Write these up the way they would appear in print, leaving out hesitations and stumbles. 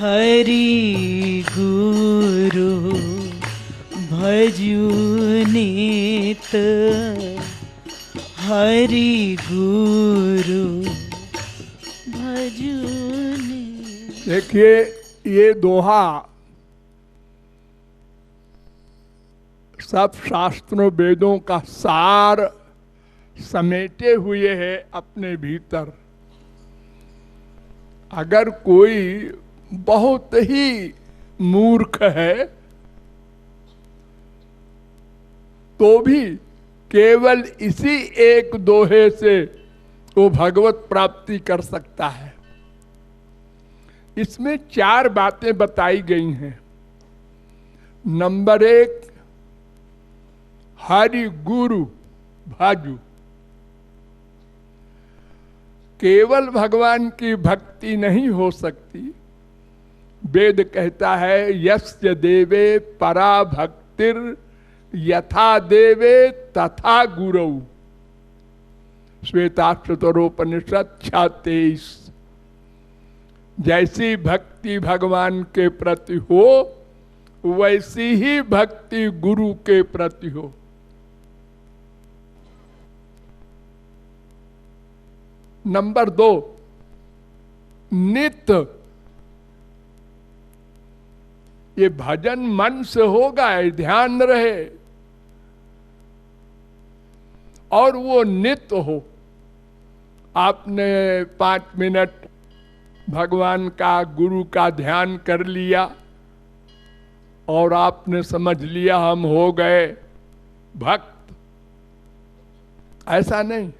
हरि गुरु भजू नित, हरि गुरु भजू नित। देखिए, ये दोहा सब शास्त्रों वेदों का सार समेटे हुए है अपने भीतर। अगर कोई बहुत ही मूर्ख है तो भी केवल इसी एक दोहे से वो भगवत प्राप्ति कर सकता है। इसमें 4 बातें बताई गई हैं। नंबर 1, हरि गुरु भजू। केवल भगवान की भक्ति नहीं हो सकती। वेद कहता है यस्य देवे परा भक्तिर यथा देवे तथा गुरु। श्वेताश्वतरोपनिषद 6:23। जैसी भक्ति भगवान के प्रति हो वैसी ही भक्ति गुरु के प्रति हो। नंबर 2, नित्य। ये भजन मन से होगा, ध्यान रहे, और वो नित्य हो। आपने 5 मिनट भगवान का, गुरु का ध्यान कर लिया और आपने समझ लिया हम हो गए भक्त। ऐसा नहीं।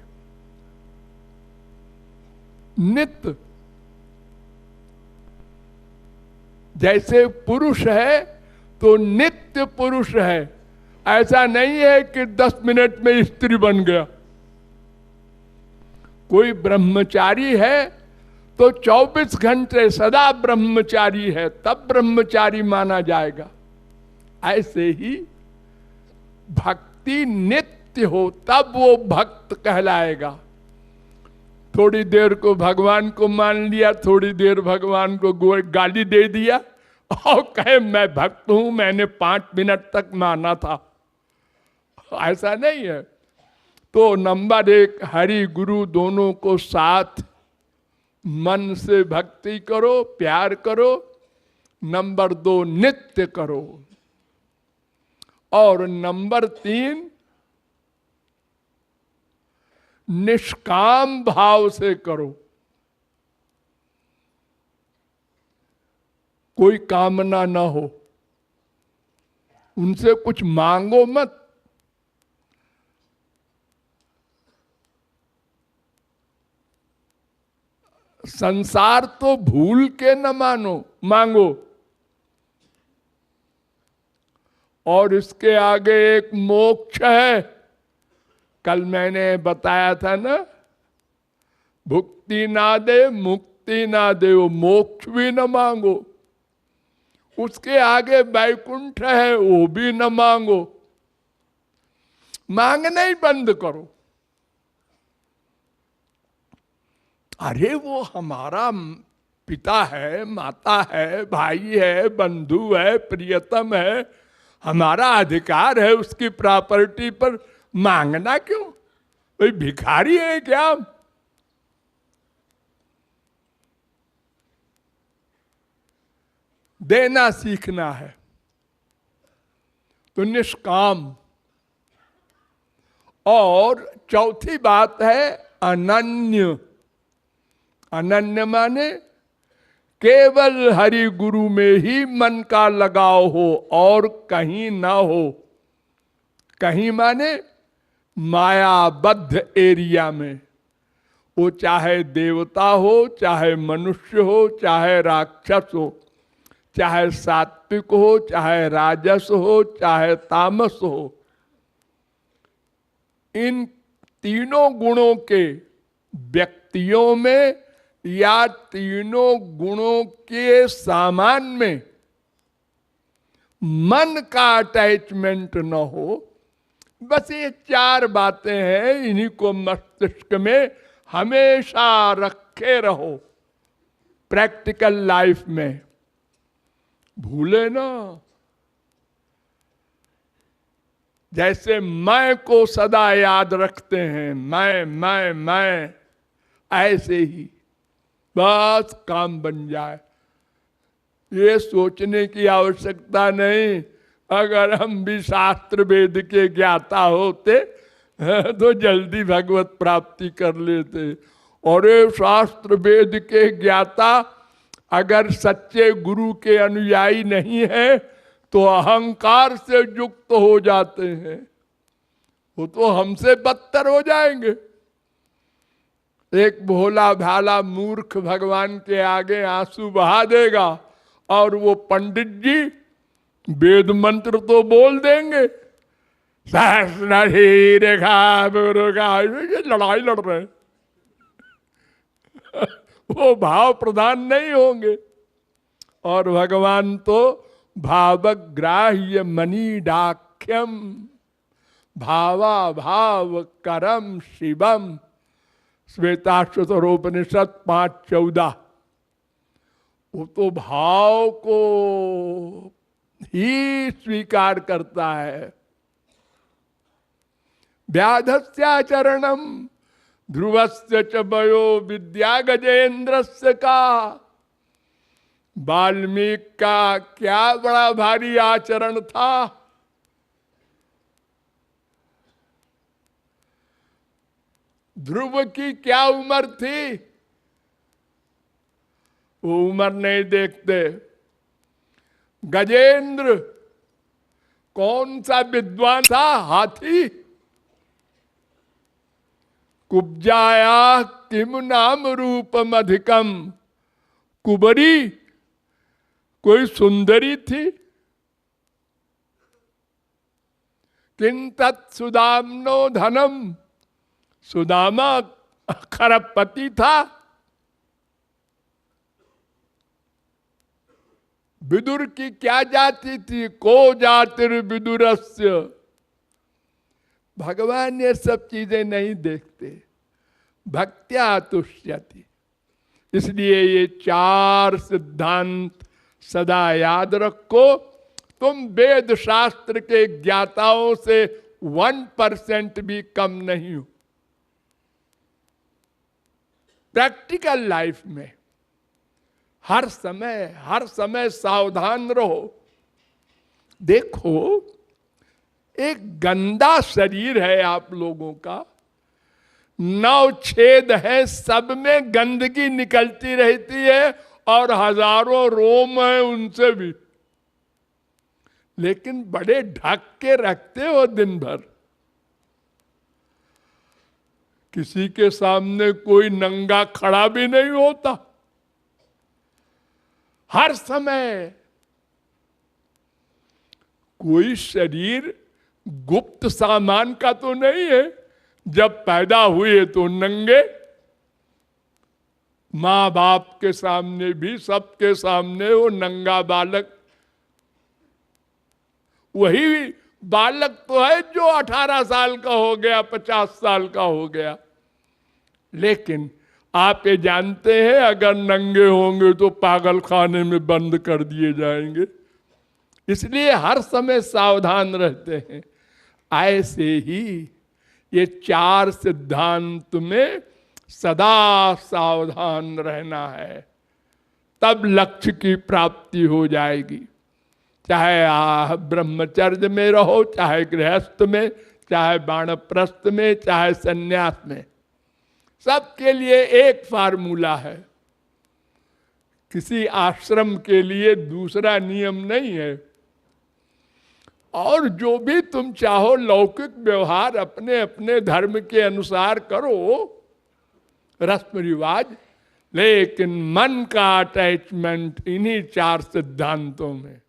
नित्य। जैसे पुरुष है तो नित्य पुरुष है। ऐसा नहीं है कि 10 मिनट में स्त्री बन गया। कोई ब्रह्मचारी है तो 24 घंटे सदा ब्रह्मचारी है, तब ब्रह्मचारी माना जाएगा। ऐसे ही भक्ति नित्य हो तब वो भक्त कहलाएगा। थोड़ी देर को भगवान को मान लिया, थोड़ी देर भगवान को गाली दे दिया और कहे मैं भक्त हूं, मैंने 5 मिनट तक माना था। ऐसा नहीं है। तो नंबर 1, हरि गुरु दोनों को साथ मन से भक्ति करो, प्यार करो। नंबर 2, नित्य करो। और नंबर 3, निष्काम भाव से करो। कोई कामना ना हो, उनसे कुछ मांगो मत। संसार तो भूल के न मांगो। और इसके आगे एक मोक्ष है। कल मैंने बताया था ना, भुक्ति ना दे मुक्ति ना दे, वो मोक्ष भी न मांगो। उसके आगे वैकुंठ है, वो भी न मांगो। मांगना ही बंद करो। अरे वो हमारा पिता है, माता है, भाई है, बंधु है, प्रियतम है, हमारा अधिकार है उसकी प्रॉपर्टी पर। मांगना क्यों? कोई भिखारी है क्या? देना सीखना है। तो निष्काम। और चौथी बात है अनन्य। अनन्य माने केवल हरि गुरु में ही मन का लगाव हो और कहीं ना हो। कहीं माने मायाबद्ध एरिया में। वो चाहे देवता हो, चाहे मनुष्य हो, चाहे राक्षस हो, चाहे सात्विक हो, चाहे राजस हो, चाहे तामस हो। इन तीनों गुणों के व्यक्तियों में या तीनों गुणों के सामान में मन का अटैचमेंट न हो। बस ये 4 बातें हैं, इन्हीं को मस्तिष्क में हमेशा रखे रहो प्रैक्टिकल लाइफ में। भूले ना। जैसे मैं को सदा याद रखते हैं, मैं, ऐसे ही बस काम बन जाए, ये सोचने की आवश्यकता नहीं। अगर हम भी शास्त्र वेद के ज्ञाता होते तो जल्दी भगवत प्राप्ति कर लेते। और ये शास्त्र वेद के ज्ञाता अगर सच्चे गुरु के अनुयायी नहीं है तो अहंकार से युक्त हो जाते हैं, वो तो हमसे बदतर हो जाएंगे। एक भोला भाला मूर्ख भगवान के आगे आंसू बहा देगा और वो पंडित जी वेद मंत्र तो बोल देंगे, सहस्र रेखा लड़ाई लड़ रहे हैं वो भाव प्रधान नहीं होंगे। और भगवान तो भावग्राह्य मणिडाख्यम भावा भाव करम शिवम, श्वेताश्वतरोपनिषद 5:14। वो तो भाव को ही स्वीकार करता है। व्याधस्याचरणम ध्रुवस्य च वयो विद्या गजेन्द्रस्य का। वाल्मीकि का क्या बड़ा भारी आचरण था। ध्रुव की क्या उम्र थी, वो उम्र नहीं देखते। गजेंद्र कौन सा विद्वान था, हाथी। कुब्जाया किम नाम रूपम अधिकम, कुबरी कोई सुंदरी थी। किं तत् सुदाम्नो धनम, सुदामा खरबपति था। विदुर की क्या जाति थी, को जातिर्विदुरस्य। भगवान ये सब चीजें नहीं देखते, भक्त्या तुष्यति। इसलिए ये 4 सिद्धांत सदा याद रखो। तुम वेद शास्त्र के ज्ञाताओं से 1% भी कम नहीं हो। प्रैक्टिकल लाइफ में हर समय सावधान रहो। देखो, एक गंदा शरीर है आप लोगों का, 9 छेद है, सब में गंदगी निकलती रहती है और हजारों रोम है उनसे भी, लेकिन बड़े ढक के रखते हो दिन भर। किसी के सामने कोई नंगा खड़ा भी नहीं होता। हर समय कोई शरीर गुप्त सामान का तो नहीं है। जब पैदा हुए तो नंगे, माँ बाप के सामने भी, सबके सामने वो नंगा बालक। वही बालक तो है जो 18 साल का हो गया, 50 साल का हो गया। लेकिन आप ये जानते हैं, अगर नंगे होंगे तो पागल खाने में बंद कर दिए जाएंगे। इसलिए हर समय सावधान रहते हैं। ऐसे ही ये 4 सिद्धांत में सदा सावधान रहना है, तब लक्ष्य की प्राप्ति हो जाएगी। चाहे ब्रह्मचर्य में रहो, चाहे गृहस्थ में, चाहे वानप्रस्थ में, चाहे सन्यास में, सबके लिए एक फार्मूला है। किसी आश्रम के लिए दूसरा नियम नहीं है। और जो भी तुम चाहो लौकिक व्यवहार अपने अपने धर्म के अनुसार करो, रस्म रिवाज, लेकिन मन का अटैचमेंट इन्हीं 4 सिद्धांतों में।